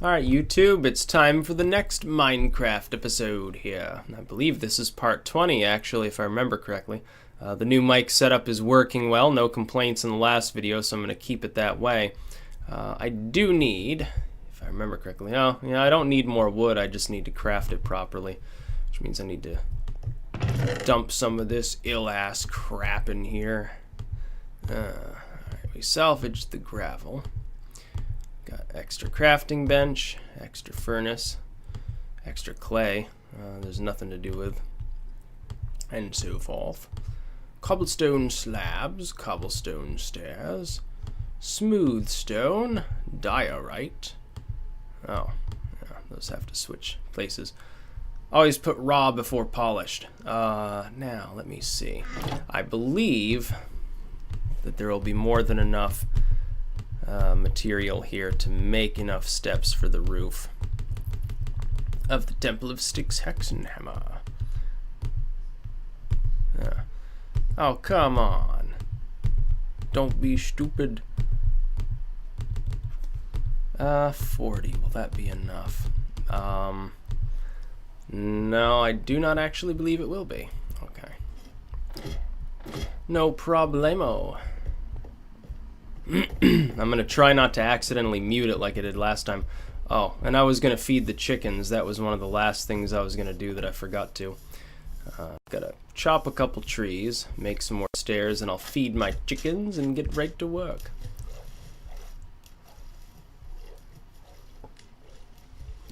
Alright YouTube, it's time for the next Minecraft episode here. I believe this is part 20 actually, if I remember correctly. The new mic setup is working well, no complaints in the last video, so I'm going to keep it that way. I do need, if I remember correctly, I don't need more wood, I just need to craft it properly. Which means I need to dump some of this ill-ass crap in here. Alright, we salvaged the gravel. Got extra crafting bench, extra furnace, extra clay, there's nothing to do with, and so forth. Cobblestone slabs, cobblestone stairs, smooth stone, diorite. Oh, yeah, those have to switch places. Always put raw before polished. Now, let me see. I believe that there will be more than enough material here to make enough steps for the roof of the Temple of Styxhexenhammer. Oh, come on. Don't be stupid. 40. Will that be enough? No, I do not actually believe it will be. Okay. No problemo. I'm going to try not to accidentally mute it like I did last time. Oh, and I was going to feed the chickens. That was one of the last things I was going to do that I forgot to. Gotta chop a couple trees, make some more stairs, and I'll feed my chickens and get right to work.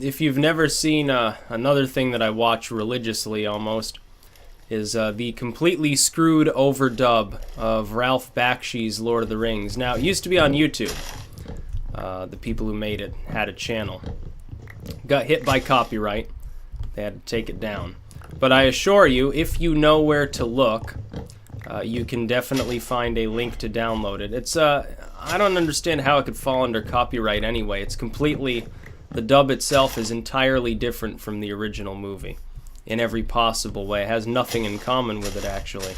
If you've never seen another thing that I watch religiously almost, is the completely screwed overdub of Ralph Bakshi's Lord of the Rings. Now, it used to be on YouTube. The people who made it had a channel. Got hit by copyright. They had to take it down. But I assure you, if you know where to look, you can definitely find a link to download it. It's, I don't understand how it could fall under copyright anyway. It's completely, the dub itself is entirely different from the original movie. In every possible way. It has nothing in common with it, actually.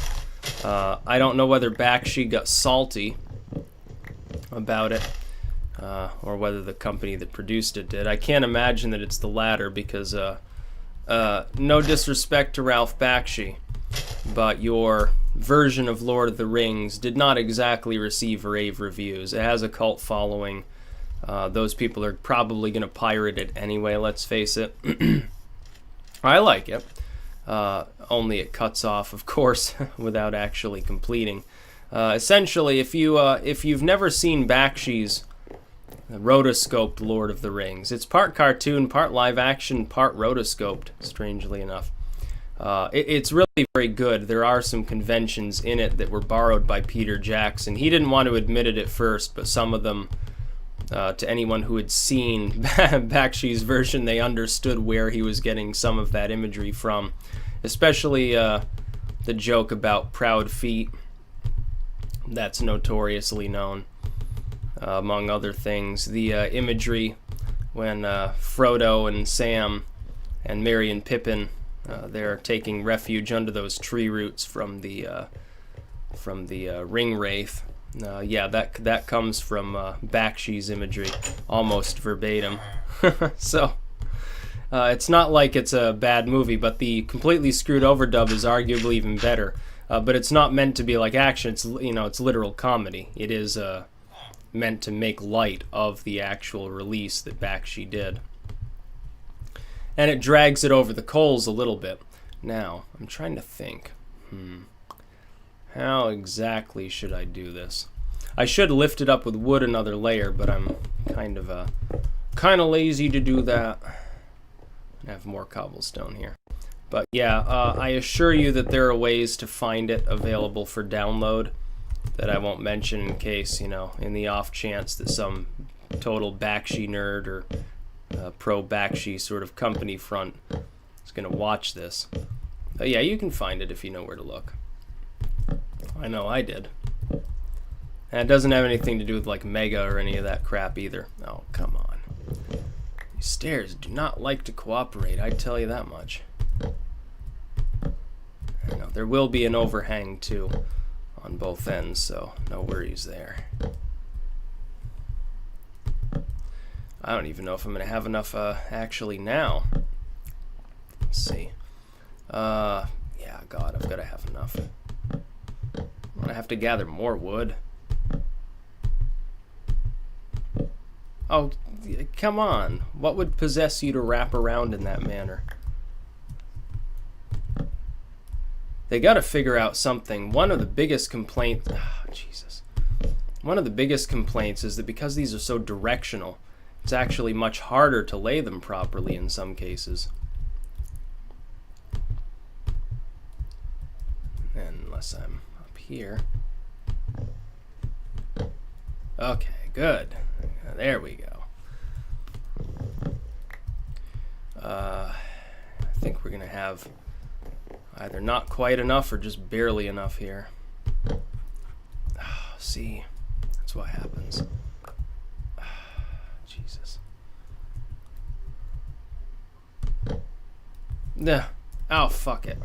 I don't know whether Bakshi got salty about it, or whether the company that produced it did. I can't imagine that it's the latter, because no disrespect to Ralph Bakshi, but your version of Lord of the Rings did not exactly receive rave reviews. It has a cult following. Those people are probably going to pirate it anyway, let's face it. I like it, only it cuts off, of course, without actually completing. Essentially, if you've never seen Bakshi's rotoscoped Lord of the Rings, it's part cartoon, part live action, part rotoscoped, strangely enough. It's really very good. There are some conventions in it that were borrowed by Peter Jackson. He didn't want to admit it at first, but some of them, to anyone who had seen Bakshi's version, they understood where he was getting some of that imagery from. Especially the joke about proud feet. That's notoriously known, among other things. The imagery when Frodo and Sam and Merry and Pippin, they're taking refuge under those tree roots from the ring wraith. Yeah, that comes from Bakshi's imagery, almost verbatim. So, it's not like it's a bad movie, but the completely screwed overdub is arguably even better. But it's not meant to be like action. It's, it's literal comedy. It is meant to make light of the actual release that Bakshi did, and it drags it over the coals a little bit. Now, I'm trying to think. How exactly should I do this? I should lift it up with wood another layer, but I'm kind of lazy to do that. I have more cobblestone here. But yeah, I assure you that there are ways to find it available for download that I won't mention in case, in the off chance that some total Bakshi nerd or pro Bakshi sort of company front is going to watch this. But yeah, you can find it if you know where to look. I know I did. And it doesn't have anything to do with like Mega or any of that crap either. Oh, come on. These stairs do not like to cooperate, I tell you that much. I know, there will be an overhang too on both ends, so no worries there. I don't even know if I'm going to have enough actually now. Let's see. Yeah, God, I've got to have enough. I'm going to have to gather more wood. Oh, come on. What would possess you to wrap around in that manner? They got to figure out something. One of the biggest complaints... Oh, Jesus. One of the biggest complaints is that because these are so directional, it's actually much harder to lay them properly in some cases. Unless I'm up here. Okay, good. There we go. I think we're going to have either not quite enough or just barely enough here. Oh, see, that's what happens. Jesus. Nah. Oh, fuck it.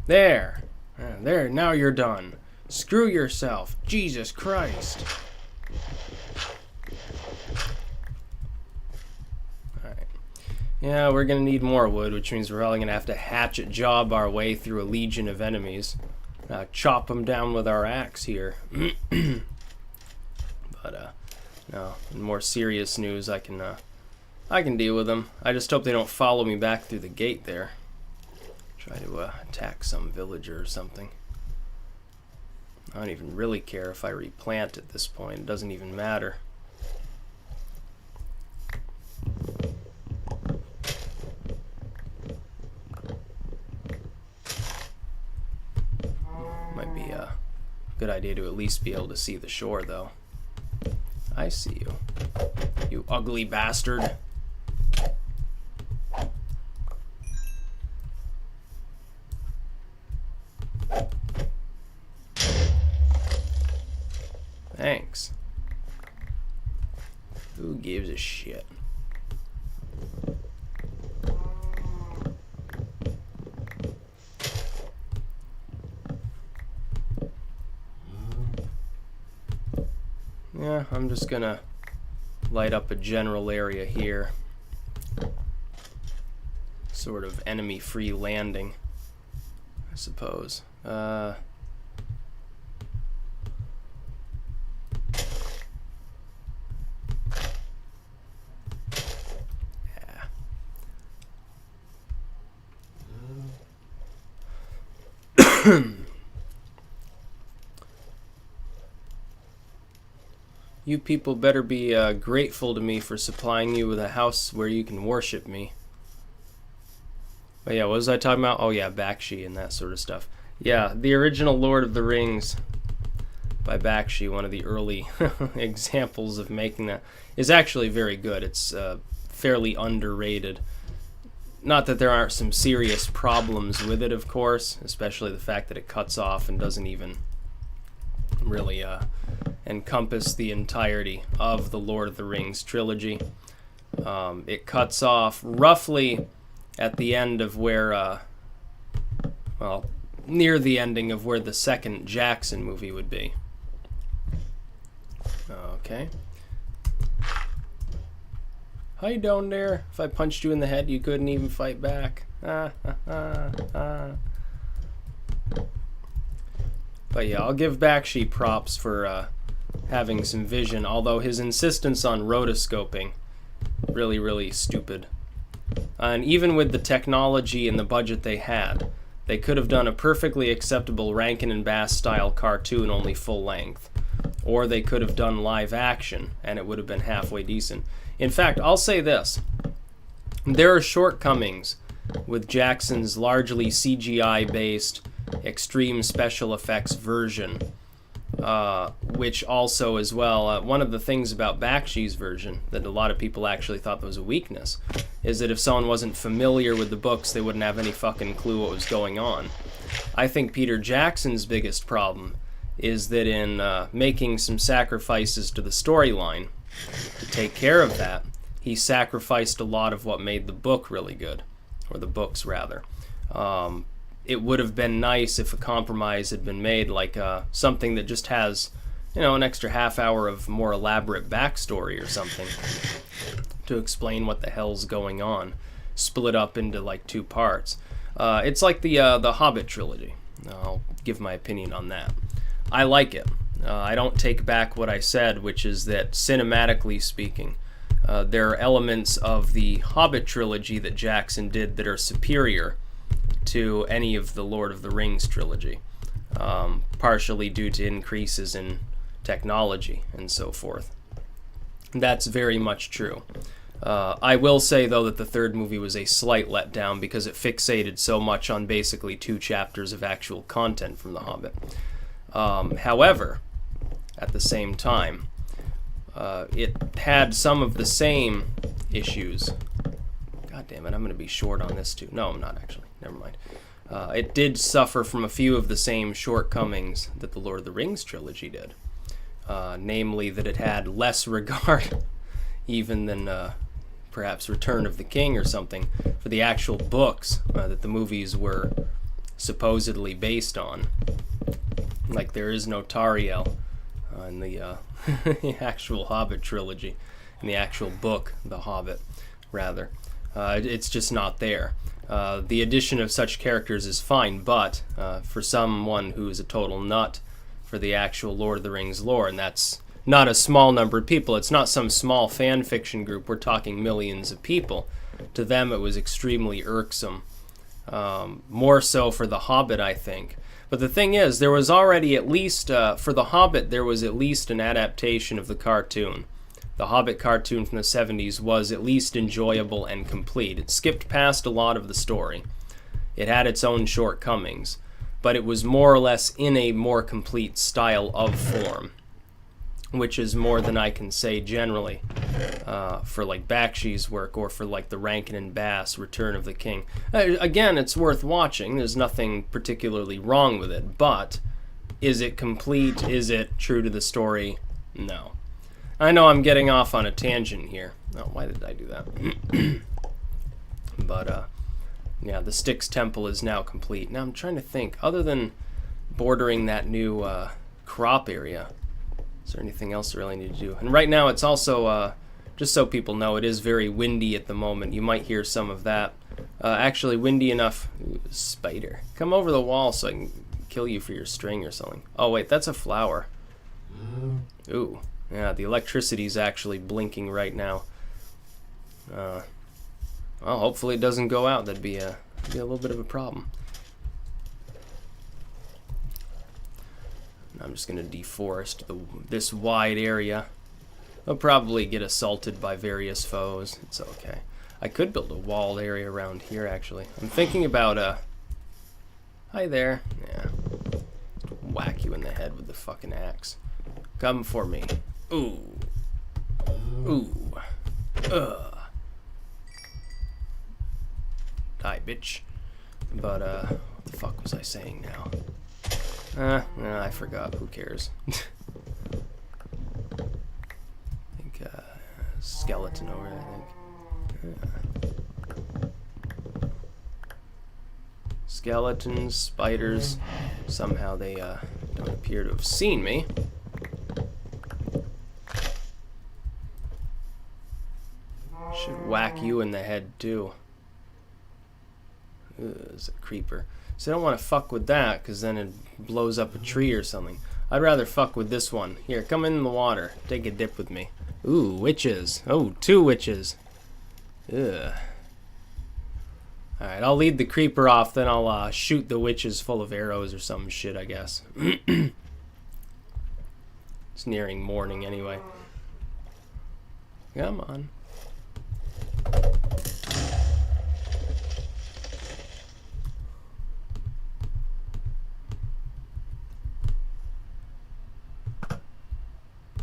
There. There, now you're done. Screw yourself. Jesus Christ. Alright. Yeah, we're gonna need more wood, which means we're probably gonna have to hatchet job our way through a legion of enemies. Chop them down with our axe here. But, no, in more serious news, I can deal with them. I just hope they don't follow me back through the gate there. Try to attack some villager or something. I don't even really care if I replant at this point. It doesn't even matter. Might be a good idea to at least be able to see the shore, though. I see you. You ugly bastard. Thanks. Who gives a shit? Yeah, I'm just gonna light up a general area here. Sort of enemy-free landing, I suppose. You people better be grateful to me for supplying you with a house where you can worship me. But yeah, what was I talking about? Oh yeah, Bakshi and that sort of stuff. Yeah, the original Lord of the Rings by Bakshi, one of the early examples of making that, is actually very good. It's fairly underrated. Not that there aren't some serious problems with it, of course, especially the fact that it cuts off and doesn't even really encompass the entirety of the Lord of the Rings trilogy. It cuts off roughly at the end of where, well, near the ending of where the second Jackson movie would be. Okay. How you doing there? If I punched you in the head, you couldn't even fight back. But yeah, I'll give Bakshi props for having some vision, although his insistence on rotoscoping, really, really stupid. And even with the technology and the budget they had, they could have done a perfectly acceptable Rankin and Bass style cartoon, only full length. Or they could have done live action, and it would have been halfway decent. In fact, I'll say this. There are shortcomings with Jackson's largely CGI-based extreme special effects version, which also as well, one of the things about Bakshi's version that a lot of people actually thought was a weakness is that if someone wasn't familiar with the books, they wouldn't have any fucking clue what was going on. I think Peter Jackson's biggest problem is that in making some sacrifices to the storyline to take care of that, he sacrificed a lot of what made the book really good, or the books rather. It would have been nice if a compromise had been made, like something that just has you know, an extra half hour of more elaborate backstory or something to explain what the hell's going on, split up into like 2 parts. It's like the Hobbit trilogy. I'll give my opinion on that. I like it. I don't take back what I said, which is that cinematically speaking, there are elements of the Hobbit trilogy that Jackson did that are superior to any of the Lord of the Rings trilogy, partially due to increases in technology and so forth. That's very much true. I will say, though, that the third movie was a slight letdown because it fixated so much on basically 2 chapters of actual content from The Hobbit. However, at the same time, it had some of the same issues. God damn it, I'm going to be short on this too. No, I'm not actually. Never mind. It did suffer from a few of the same shortcomings that the Lord of the Rings trilogy did. Namely that it had less regard even than perhaps Return of the King or something for the actual books that the movies were supposedly based on. Like there is no Tariel in the actual Hobbit trilogy, in the actual book, The Hobbit, rather. It's just not there. The addition of such characters is fine, but for someone who is a total nut for the actual Lord of the Rings lore, and that's not a small number of people, it's not some small fan fiction group, we're talking millions of people. To them it was extremely irksome. More so for The Hobbit, I think. But the thing is, there was already at least, for The Hobbit, there was at least an adaptation of the cartoon. The Hobbit cartoon from the 70s was at least enjoyable and complete. It skipped past a lot of the story. It had its own shortcomings, but it was more or less in a more complete style of form, which is more than I can say generally for like Bakshi's work or for like the Rankin and Bass Return of the King. Again, it's worth watching. There's nothing particularly wrong with it, but is it complete? Is it true to the story? No. I know I'm getting off on a tangent here. Oh, why did I do that? But yeah, the Styx Temple is now complete. Now I'm trying to think, other than bordering that new crop area, is there anything else I really need to do? And right now it's also, just so people know, it is very windy at the moment. You might hear some of that. Actually windy enough. Ooh, spider. Come over the wall so I can kill you for your string or something. Oh wait, that's a flower. Ooh. Yeah, the electricity's actually blinking right now. Well, hopefully it doesn't go out. That'd be a little bit of a problem. I'm just going to deforest this wide area. I'll probably get assaulted by various foes. It's okay. I could build a walled area around here, actually. I'm thinking about, hi there. Yeah. Whack you in the head with the fucking axe. Come for me. Ooh. Ooh. Ugh. Die, bitch. But, what the fuck was I saying now? I forgot. Who cares? I think, skeleton over there, I think. Yeah. Skeletons, spiders. Somehow they, don't appear to have seen me. Should whack you in the head, too. It's a creeper. So I don't want to fuck with that, because then it blows up a tree or something. I'd rather fuck with this one. Here, come in the water. Take a dip with me. Ooh, witches. Oh, 2 witches. Ugh. Alright, I'll lead the creeper off, then I'll shoot the witches full of arrows or some shit, I guess. It's nearing morning anyway. Come on.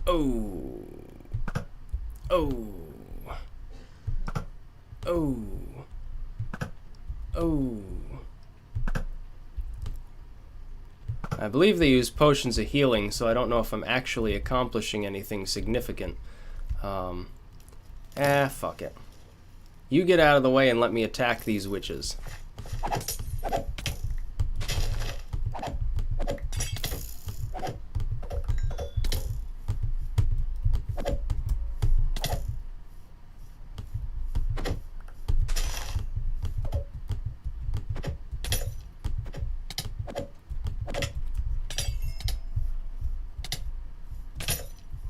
Oh. Oh. Oh. Oh. I believe they use potions of healing, so I don't know if I'm actually accomplishing anything significant. Fuck it. You get out of the way and let me attack these witches.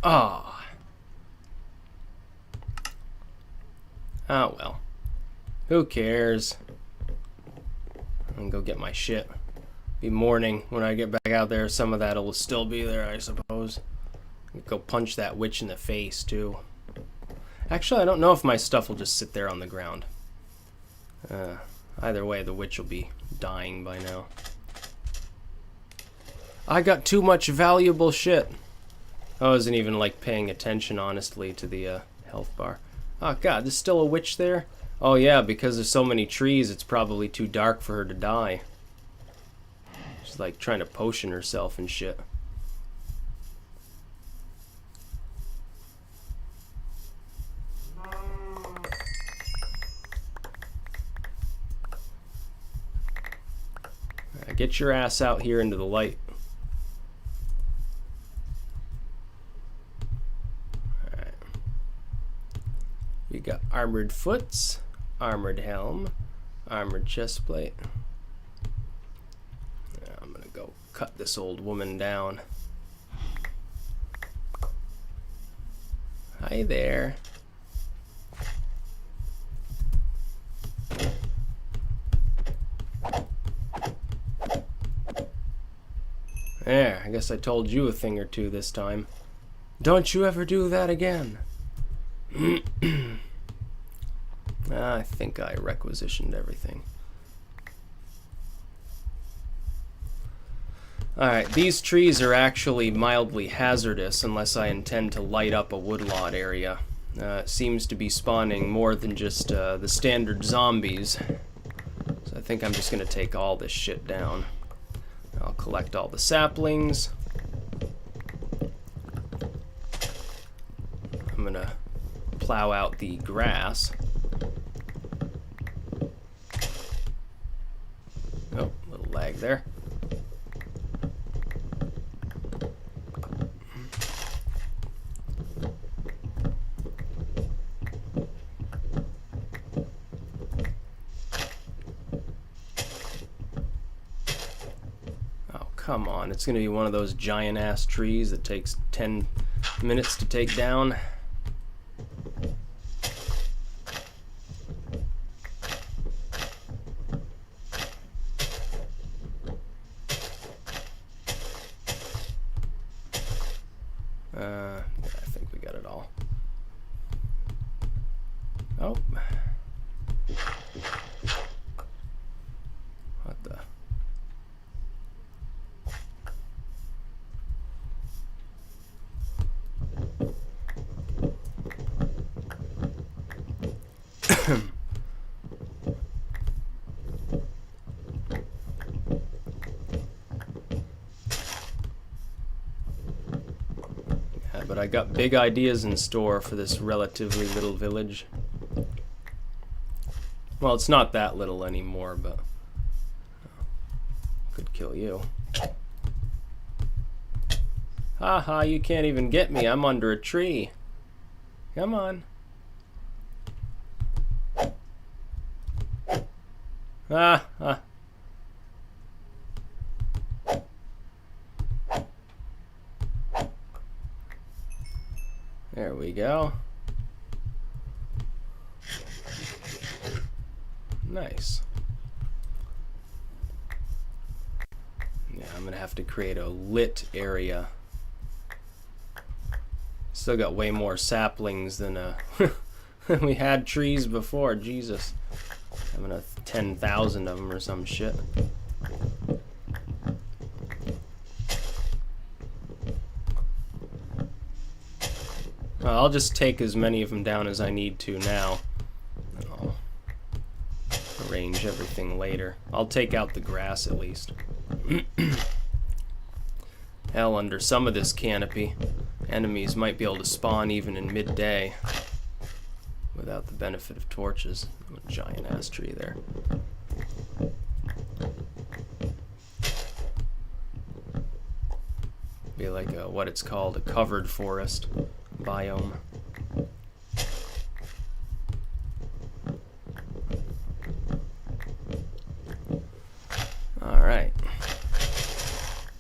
Ah. Oh well. Who cares? I'm gonna go get my shit. Be morning when I get back out there. Some of that will still be there, I suppose. Go punch that witch in the face, too. Actually, I don't know if my stuff will just sit there on the ground. Either way, the witch will be dying by now. I got too much valuable shit. I wasn't even, like, paying attention, honestly, to the health bar. Oh, God, there's still a witch there? Oh, yeah, because there's so many trees, it's probably too dark for her to die. She's, like, trying to potion herself and shit. Get your ass out here into the light. Alright. We got armored foots, armored helm, armored chestplate. I'm gonna go cut this old woman down. Hi there. There, I guess I told you a thing or two this time. Don't you ever do that again. I think I requisitioned everything. Alright, these trees are actually mildly hazardous unless I intend to light up a woodlot area. It seems to be spawning more than just the standard zombies. So I think I'm just going to take all this shit down. I'll collect all the saplings. I'm gonna plow out the grass. Oh, little lag there. Come on, it's going to be one of those giant-ass trees that takes 10 minutes to take down. I think we got it all. Oh. What the... But I got big ideas in store for this relatively little village. Well, it's not that little anymore, but could kill you. Haha, you can't even get me. I'm under a tree. Come on. Ah. There we go. Nice. Yeah, I'm gonna have to create a lit area. Still got way more saplings than we had trees before. Jesus, having 10,000 of them or some shit. I'll just take as many of them down as I need to now. And I'll arrange everything later. I'll take out the grass at least. Hell, under some of this canopy, enemies might be able to spawn even in midday without the benefit of torches. A giant ass tree there. Be like what it's called, a covered forest biome. Alright.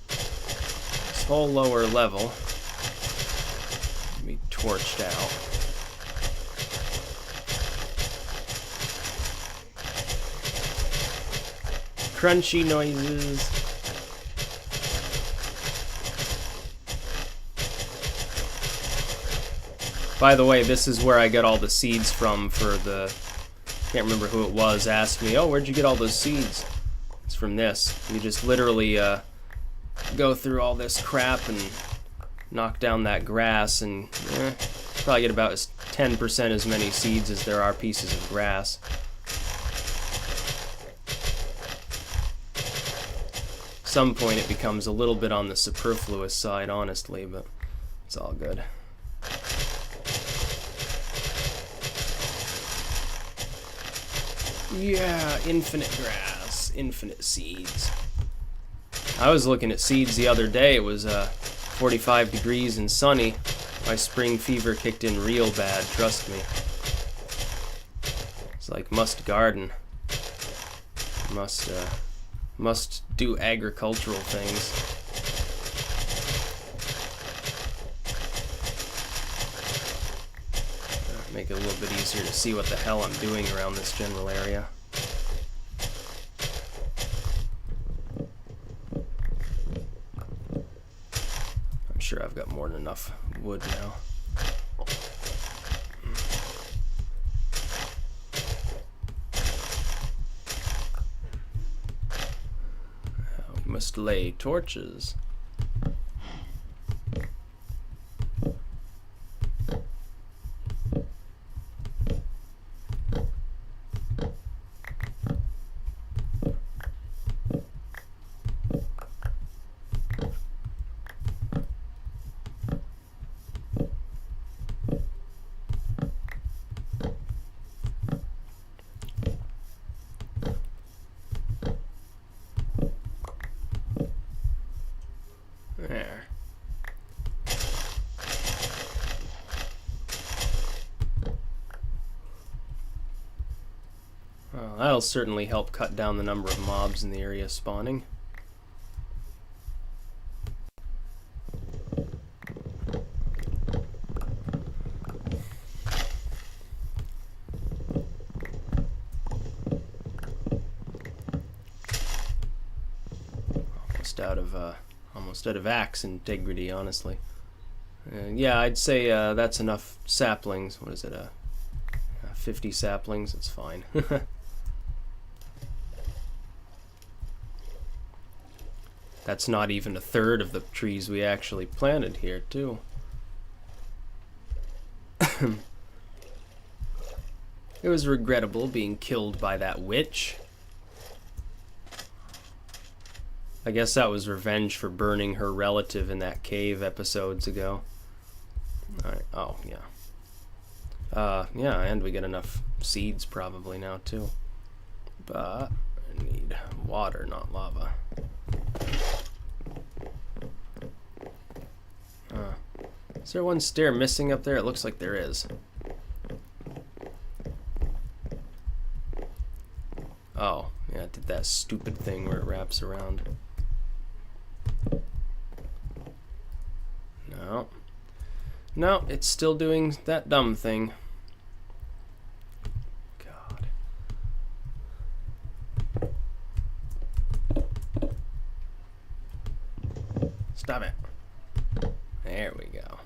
This whole lower level torched out. Crunchy noises. By the way, this is where I get all the seeds from for the... Can't remember who it was, asked me, oh, where'd you get all those seeds? It's from this. You just literally go through all this crap and knock down that grass and probably get about 10% as many seeds as there are pieces of grass. At some point it becomes a little bit on the superfluous side, honestly, but it's all good. Yeah, infinite grass, infinite seeds. I was looking at seeds the other day. It was 45 degrees and sunny. My spring fever kicked in real bad, trust me. It's like must garden. Must do agricultural things. Make it a little bit easier to see what the hell I'm doing around this general area. I'm sure I've got more than enough wood now. We must lay torches. There. Well, that'll certainly help cut down the number of mobs in the area spawning. Almost out of axe integrity, honestly. Yeah, I'd say that's enough saplings. What is it? 50 saplings. It's fine. That's not even a third of the trees we actually planted here, too. It was regrettable being killed by that witch. I guess that was revenge for burning her relative in that cave episodes ago. Alright, oh, yeah. Yeah, and we get enough seeds probably now, too. But I need water, not lava. Is there one stair missing up there? It looks like there is. Oh, yeah, it did that stupid thing where it wraps around. No. No, it's still doing that dumb thing. God. Stop it. There we go.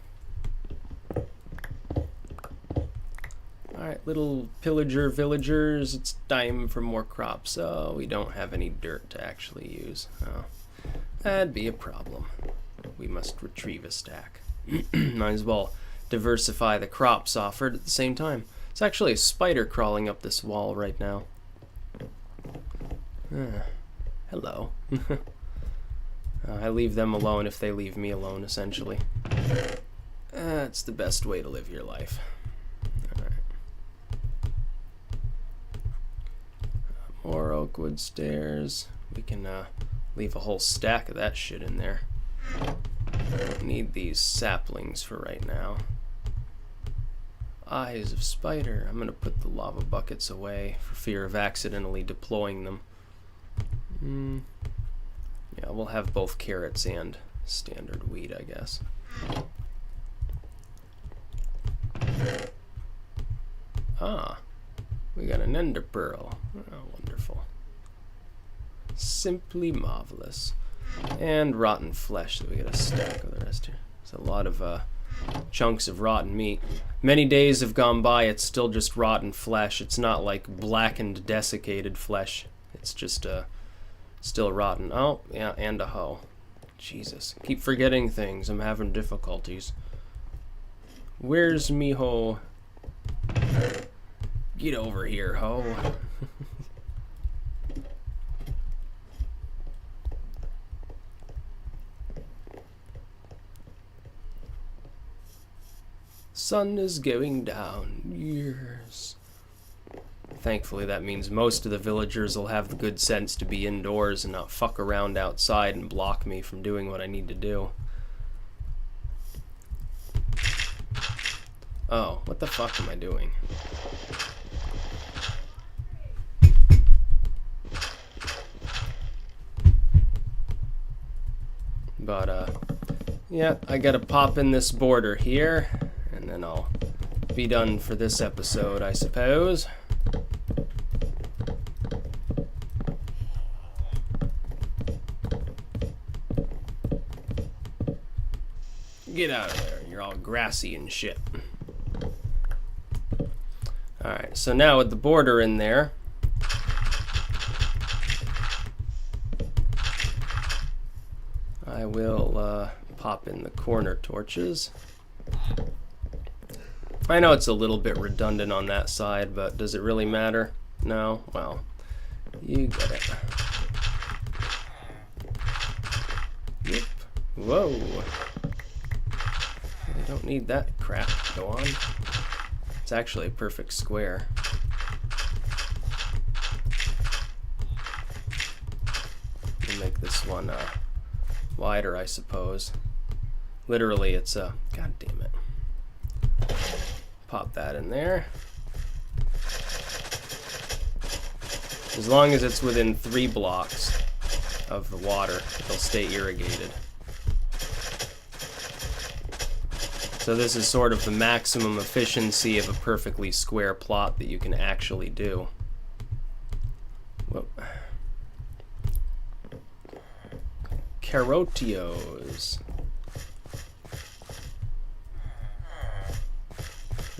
Alright, little pillager villagers, it's time for more crops. Oh, we don't have any dirt to actually use. Oh, that'd be a problem. We must retrieve a stack. Might as well diversify the crops offered at the same time. It's actually a spider crawling up this wall right now. Hello. I leave them alone if they leave me alone, essentially. That's the best way to live your life. Alright. More oakwood stairs. We can leave a whole stack of that shit in there. Don't need these saplings for right now. Eyes of spider. I'm gonna put the lava buckets away for fear of accidentally deploying them. Yeah, we'll have both carrots and standard wheat, I guess. Ah, we got an ender pearl. Oh, wonderful. Simply marvelous. And rotten flesh, so we got a stack of the rest here. There's a lot of chunks of rotten meat. Many days have gone by, it's still just rotten flesh. It's not like blackened, desiccated flesh. It's just still rotten. Oh, yeah, and a hoe. Jesus, keep forgetting things. I'm having difficulties. Where's me hoe? Get over here, hoe. Sun is going down. Yes. Thankfully, that means most of the villagers will have the good sense to be indoors and not fuck around outside and block me from doing what I need to do. Oh, what the fuck am I doing? But, yeah, I gotta pop in this border here, and then I'll be done for this episode, I suppose. Get out of there, you're all grassy and shit. Alright, so now with the border in there, I will pop in the corner torches. I know it's a little bit redundant on that side, but does it really matter? No? Well, you get it. Yep. Whoa. I don't need that crap to go on. It's actually a perfect square. We'll make this one wider, I suppose. Literally, it's a... God damn it. Pop that in there. As long as it's within 3 blocks of the water, it'll stay irrigated. So this is sort of the maximum efficiency of a perfectly square plot that you can actually do. Whoop. Carotios.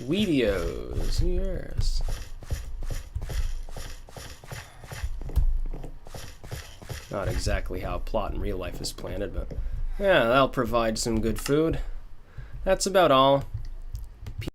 Weedios, yes. Not exactly how a plot in real life is planted, but yeah, that'll provide some good food. That's about all.